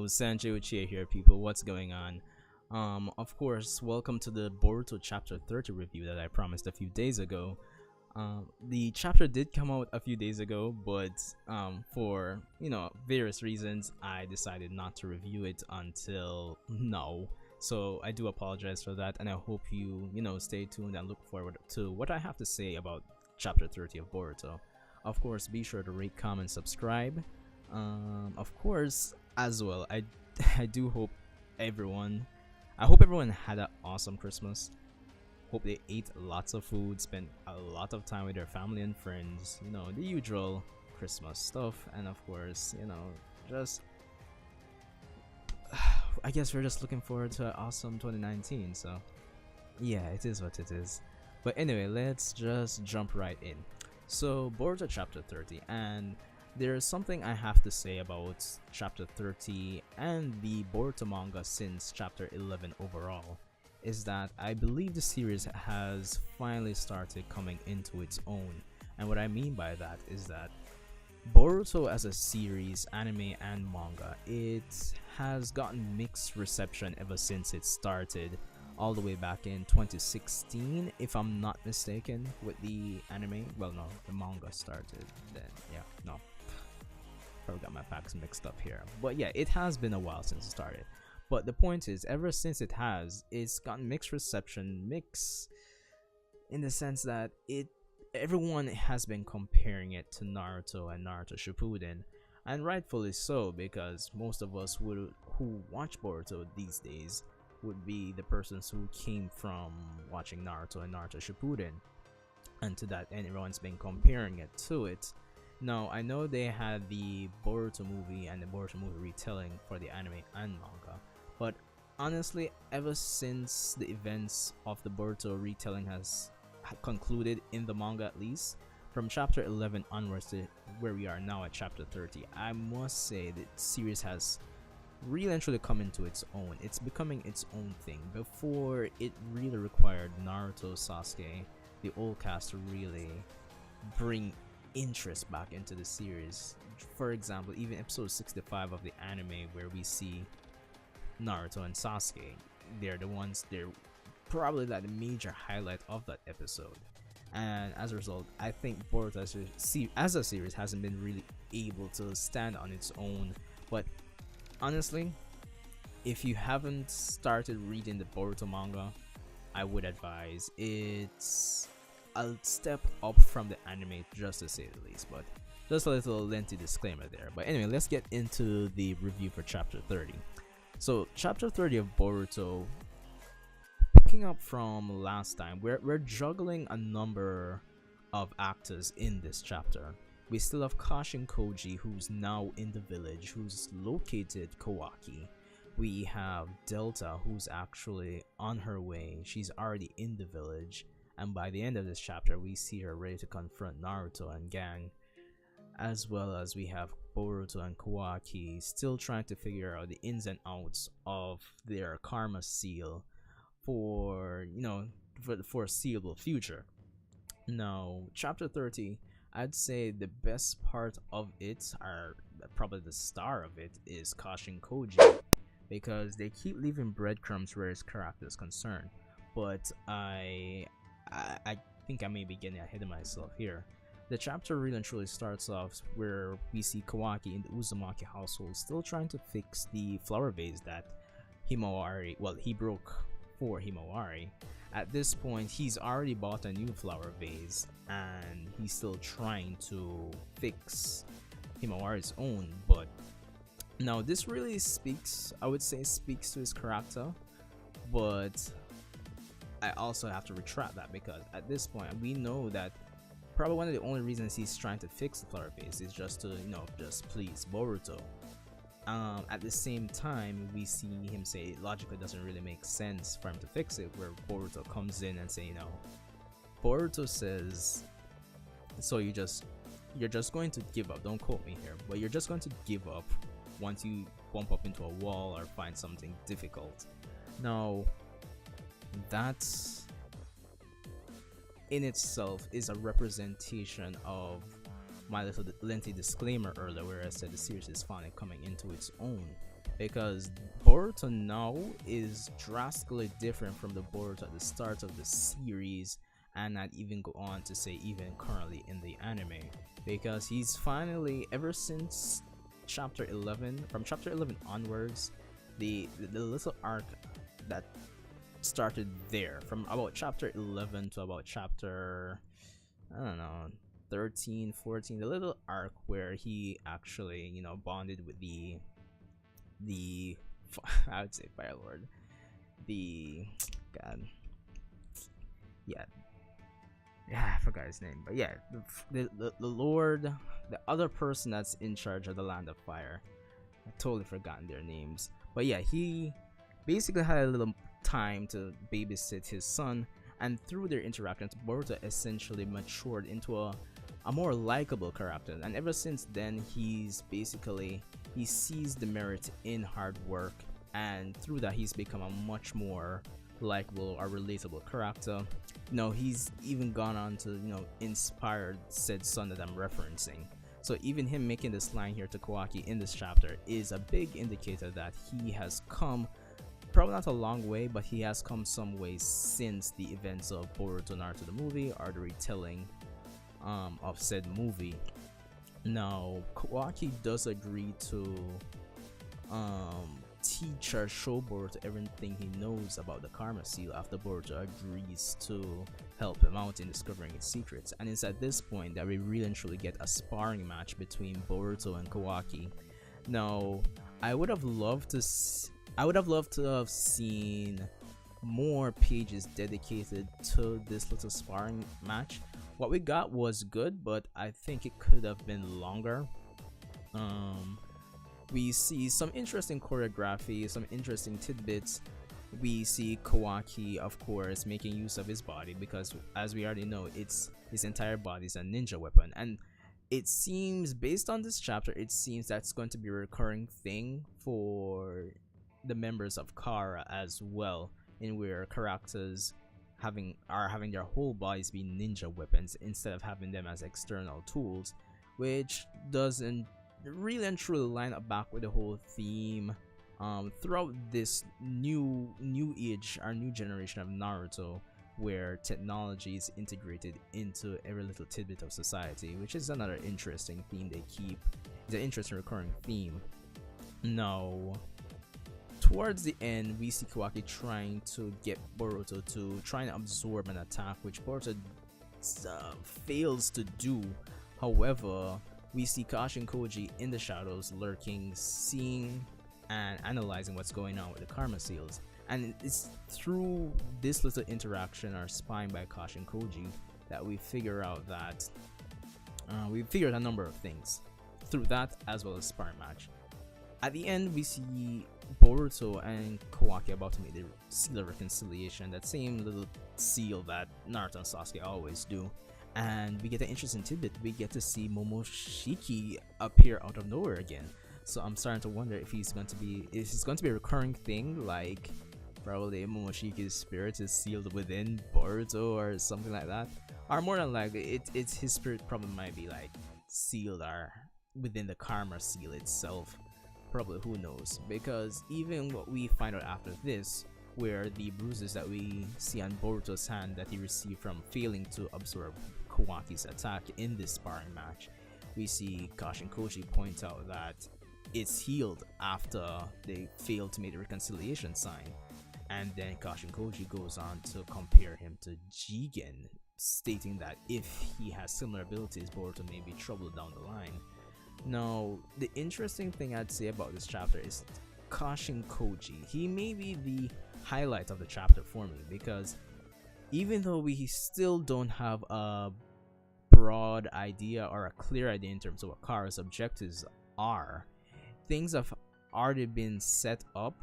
Sanjay Uchiha here, people. What's going on? Of course, welcome to the Boruto chapter 30 review that I promised a few days ago. The chapter did come out a few days ago, but for various reasons, I decided not to review it until now. So I do apologize for that, and I hope you stay tuned and look forward to what I have to say about chapter 30 of Boruto. Of course, be sure to rate, comment, subscribe. Of course, as well, I do hope everyone had an awesome Christmas. Hope they ate lots of food, spent a lot of time with their family and friends, the usual Christmas stuff. And of course, just I guess we're just looking forward to an awesome 2019. So yeah, it is what it is. But anyway, let's just jump right in. So Boruto chapter 30, and there's something I have to say about chapter 30 and the Boruto manga since chapter 11 overall, is that I believe the series has finally started coming into its own. And what I mean by that is that Boruto as a series, anime and manga, it has gotten mixed reception ever since it started, all the way back in 2016, if I'm not mistaken, with the anime. Well, no, the manga started then. Yeah, no. Probably got my facts mixed up here. But yeah, it has been a while since it started. But the point is, ever since it's gotten mixed reception, mix in the sense that everyone has been comparing it to Naruto and Naruto Shippuden, and rightfully so, because most of us who watch Boruto these days would be the persons who came from watching Naruto and Naruto Shippuden, and to that end, everyone's been comparing it to it. Now, I know they had the Boruto movie and the Boruto movie retelling for the anime and manga, but honestly, ever since the events of the Boruto retelling has concluded in the manga, at least from chapter 11 onwards to where we are now at chapter 30, I must say the series has really and truly come into its own. It's becoming its own thing. Before, it really required Naruto, Sasuke, the old cast, to really bring interest back into the series. For example, even episode 65 of the anime, where we see Naruto and Sasuke, they're probably like the major highlight of that episode. And as a result, I think Boruto as a series hasn't been really able to stand on its own. But honestly, if you haven't started reading the Boruto manga, I would advise. It's a step up from the anime, just to say the least. But just a little lengthy disclaimer there. But anyway, let's get into the review for chapter 30. So chapter 30 of Boruto, picking up from last time, we're juggling a number of actors in this chapter. We still have Kashin Koji, who's now in the village, who's located Kawaki. We have Delta, who's actually on her way. She's already in the village, and by the end of this chapter, we see her ready to confront Naruto and gang. As well as we have Boruto and Kawaki still trying to figure out the ins and outs of their karma seal for the foreseeable future. Now, chapter 30, I'd say the best part of it, or probably the star of it, is Kashin Koji, because they keep leaving breadcrumbs where his character is concerned. But I think I may be getting ahead of myself here. The chapter really and truly starts off where we see Kawaki in the Uzumaki household still trying to fix the flower vase that he broke for Himawari. At this point, he's already bought a new flower vase, and he's still trying to fix Himawari's own. But now this really speaks to his character, but I also have to retract that, because at this point we know that probably one of the only reasons he's trying to fix the flower vase is just to just please Boruto. At the same time, we see him say it logically doesn't really make sense for him to fix it, where Boruto comes in and say, Boruto says, so you're just going to give up, don't quote me here, but you're just going to give up once you bump up into a wall or find something difficult. Now, that's in itself is a representation of my little lengthy disclaimer earlier, where I said the series is finally coming into its own. because Boruto now is drastically different from the Boruto at the start of the series, and not even go on to say even currently in the anime, because he's finally, ever since chapter 11, from chapter 11 onwards, the little arc that started there from about chapter 11 to about chapter, I don't know, 13, 14, the little arc where he actually, bonded with the I would say Fire Lord, the God, yeah, I forgot his name, but yeah, the Lord, the other person that's in charge of the Land of Fire. I totally forgotten their names, but yeah, he basically had a little time to babysit his son, and through their interactions, Boruto essentially matured into a more likable character. And ever since then, he sees the merit in hard work, and through that, he's become a much more likable or relatable character. He's even gone on to inspire said son that I'm referencing. So even him making this line here to Kawaki in this chapter is a big indicator that he has come, probably not a long way, but he has come some way since the events of Boruto Naruto the movie, or the retelling of said movie. Now, Kawaki does agree to teach or show Boruto everything he knows about the Karma Seal after Boruto agrees to help him out in discovering its secrets. And it's at this point that we really and truly get a sparring match between Boruto and Kawaki. Now, I would have loved to have seen more pages dedicated to this little sparring match. What we got was good, but I think it could have been longer. We see some interesting choreography, some interesting tidbits. We see Kawaki, of course, making use of his body, because as we already know, his entire body is a ninja weapon. And it seems, based on this chapter, it seems that's going to be a recurring thing for the members of Kara as well, in where characters are having their whole bodies be ninja weapons instead of having them as external tools, which doesn't really and truly line up back with the whole theme throughout this new age, our new generation of Naruto, where technology is integrated into every little tidbit of society, which is another interesting theme they keep. It's an interesting recurring theme. Now, towards the end, we see Kawaki trying to get Boruto to try and absorb an attack, which Boruto fails to do. However, we see Kashin Koji in the shadows, lurking, seeing and analyzing what's going on with the Karma Seals. And it's through this little interaction or spying by Kashin Koji that we figure out that we figured a number of things through that, as well as sparring match. At the end, we see Boruto and Kawaki about to make the seal of reconciliation, that same little seal that Naruto and Sasuke always do. And we get an interesting tidbit. We get to see Momoshiki appear out of nowhere again. So I'm starting to wonder if he's going to be a recurring thing, like probably Momoshiki's spirit is sealed within Boruto or something like that. Or more than likely, it's his spirit probably might be like sealed or within the Karma Seal itself. Probably, who knows? Because even what we find out after this, where the bruises that we see on Boruto's hand that he received from failing to absorb Kawaki's attack in this sparring match, we see Kashin Koji point out that it's healed after they failed to make the reconciliation sign. And then Kashin Koji goes on to compare him to Jigen, stating that if he has similar abilities, Boruto may be troubled down the line. Now, the interesting thing I'd say about this chapter is Kashin Koji. He may be the highlight of the chapter for me, because even though we still don't have a broad idea or a clear idea in terms of what Kara's objectives are, things have already been set up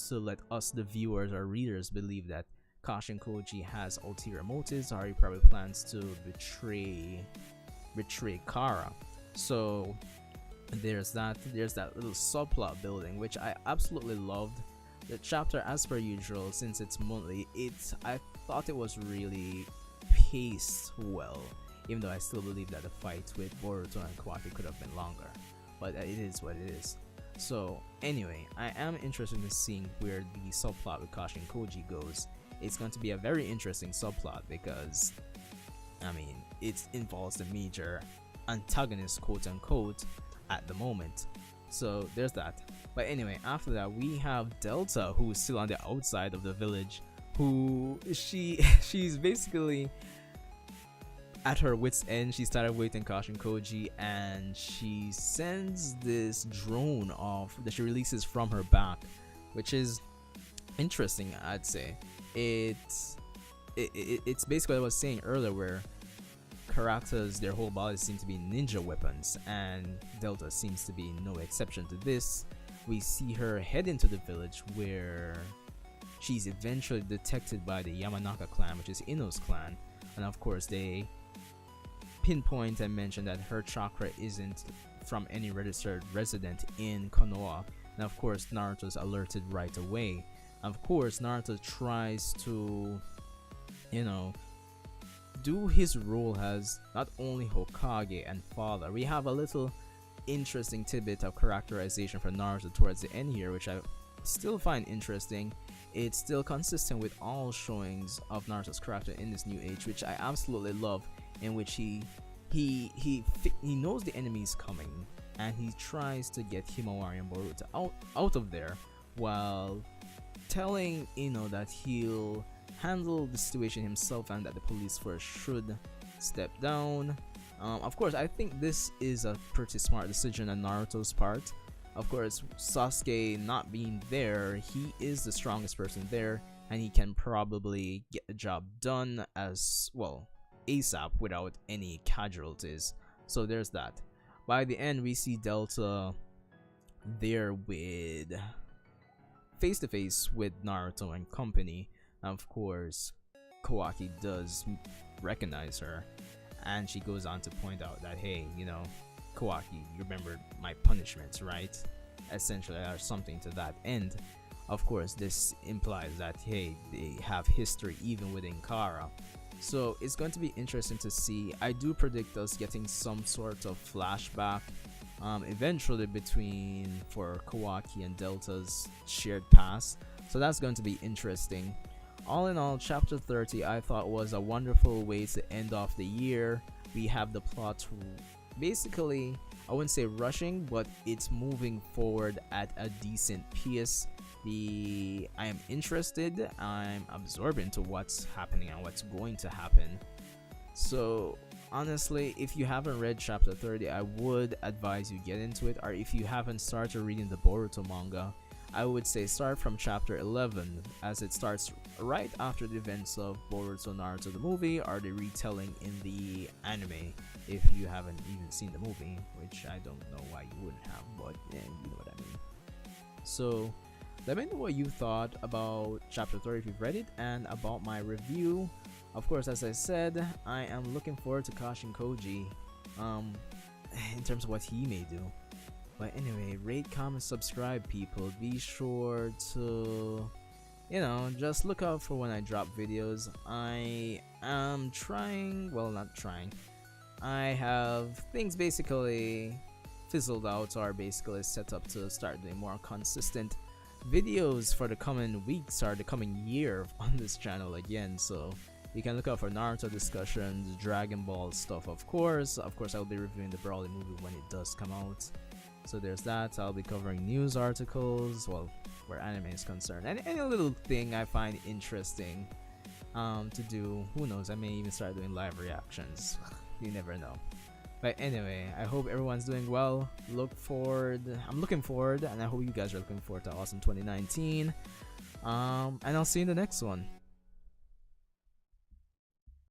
to let us, the viewers or readers, believe that Kashin Koji has ulterior motives, or he probably plans to betray Kara. So there's that little subplot building, which I absolutely loved. The chapter, as per usual, since it's monthly, I thought it was really paced well, even though I still believe that the fight with Boruto and Kawaki could have been longer, but it is what it is. So anyway, I am interested in seeing where the subplot with Kashin Koji goes. It's going to be a very interesting subplot because, I mean, it involves the major antagonist, quote unquote, at the moment. So there's that. But anyway, after that we have Delta, who is still on the outside of the village, who she's basically at her wit's end. She started waiting Kashin Koji, and she sends this drone off that she releases from her back, which is interesting, I'd say. It's basically what I was saying earlier, where characters, their whole bodies seem to be ninja weapons, and Delta seems to be no exception to this. We see her head into the village, where she's eventually detected by the Yamanaka clan, which is Ino's clan, and of course they pinpoint and mention that her chakra isn't from any registered resident in Konoha, and of course Naruto's alerted right away. Of course Naruto tries to, you know, do his role as not only Hokage and father. We have a little interesting tidbit of characterization for Naruto towards the end here, which I still find interesting. It's still consistent with all showings of Naruto's character in this new age, which I absolutely love, in which he knows the enemy is coming, and he tries to get Himawari and Boruto out of there, while telling Ino that he'll handle the situation himself and that the police force should step down. Of course, I think this is a pretty smart decision on Naruto's part. Of course, Sasuke not being there, he is the strongest person there, and he can probably get the job done as well ASAP without any casualties. So there's that. By the end, we see Delta there with face to face with Naruto and company. Of course, Kawaki does recognize her, and she goes on to point out that, hey, you know, Kawaki, you remembered my punishments, right? Essentially, or something to that end. Of course, this implies that, hey, they have history even within Kara. So it's going to be interesting to see. I do predict us getting some sort of flashback eventually for Kawaki and Delta's shared past. So that's going to be interesting. All in all, chapter 30 I thought was a wonderful way to end off the year. We have the plot basically, I wouldn't say rushing, but it's moving forward at a decent pace. I am interested, I'm absorbed into what's happening and what's going to happen. So honestly, if you haven't read chapter 30, I would advise you get into it. Or if you haven't started reading the Boruto manga, I would say start from chapter 11, as it starts right after the events of Boruto Naruto the movie, or the retelling in the anime, if you haven't even seen the movie, which I don't know why you wouldn't have, but yeah, you know what I mean. So let me know what you thought about chapter 30 if you've read it, and about my review. Of course, as I said, I am looking forward to Kashin Koji in terms of what he may do. But anyway, rate, comment, subscribe, people. Be sure to, you know, just look out for when I drop videos. I am trying, well, not trying, I have things basically fizzled out, or basically set up to start doing more consistent videos for the coming weeks or the coming year on this channel again. So you can look out for Naruto discussions, Dragon Ball stuff, of course. I'll be reviewing the Broly movie when it does come out. So there's that. I'll be covering news articles, well, where anime is concerned, and any little thing I find interesting to do. Who knows, I may even start doing live reactions. You never know. But anyway, I hope everyone's doing well. I'm looking forward, and I hope you guys are looking forward to awesome 2019. And I'll see you in the next one.